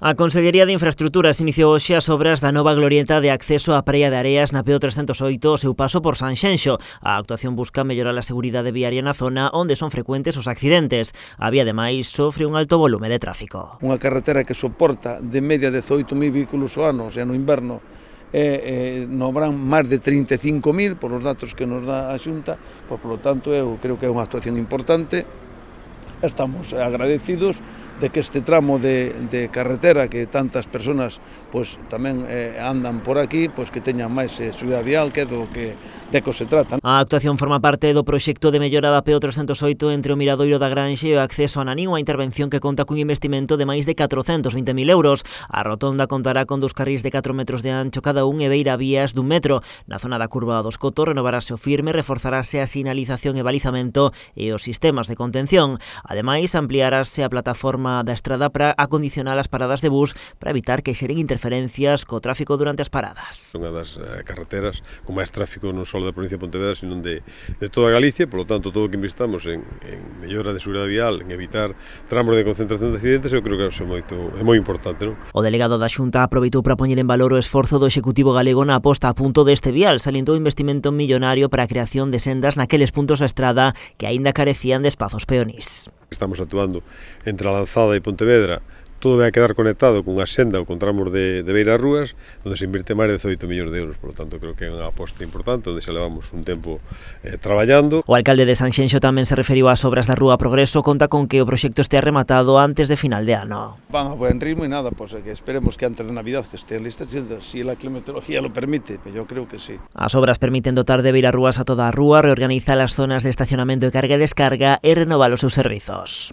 A Consellería de Infraestructuras iniciou hoxe as obras da nova glorieta de acceso á Praia de Areas na PO 308 ao seu paso por Sanxenxo. A actuación busca mellorar a seguridade viaria na zona onde son frecuentes os accidentes. A vía, ademais, sofre un alto volume de tráfico. Unha carretera que soporta de media 18.000 vehículos ao ano, o sea, no inverno, non habrán máis de 35.000 por os datos que nos dá a Xunta, por lo tanto eu creo que é unha actuación importante. Estamos agradecidos de que este tramo de carretera que tantas persoas pues tamén andan por aquí, pues que teñan máis seguridade vial, que é do que se trata. A actuación forma parte do proxecto de mellora da PO 308 entre o Miradoiro da Granxe e o acceso a Nanín, unha intervención que conta cun investimento de máis de 420.000 euros. A rotonda contará con 2 carrís de 4 metros de ancho cada un e beira vías dun metro. Na zona da curva dos Cotos renovarase o firme, reforzarase a sinalización e balizamento e os sistemas de contención. Ademais, ampliarase a plataforma da estrada para acondicionar as paradas de bus para evitar que xeren interferencias co tráfico durante as paradas. Unha das carreteras con máis tráfico non só da provincia de Pontevedra, sino de toda Galicia, por lo tanto, todo o que investamos en mellora de seguridade vial, en evitar tramos de concentración de accidentes, eu creo que é moi importante, non? O delegado da Xunta aproveitou para poñer en valor o esforzo do Executivo galego na aposta a punto deste vial, salientou o investimento millonario para a creación de sendas naqueles puntos da estrada que aínda carecían de espazos peonís. Estamos actuando entre a Lanzada e Pontevedra, todo vai a quedar conectado cunha senda ou con tramos de beiras rúas, onde se invirte máis de 18 millóns de euros, por lo tanto creo que é unha aposta importante, onde xa levamos un tempo traballando. O alcalde de Sanxenxo tamén se referiu ás obras da Rúa Progreso, conta con que o proxecto estea rematado antes de final de ano. Van a buen ritmo e nada, pues que esperemos que antes de Navidad que estén listas, si la climatología lo permite, pero yo creo que sí. As obras permiten dotar de beirarrúas a toda a rúa, reorganizar as zonas de estacionamento e carga e descarga e renovar os seus servizos.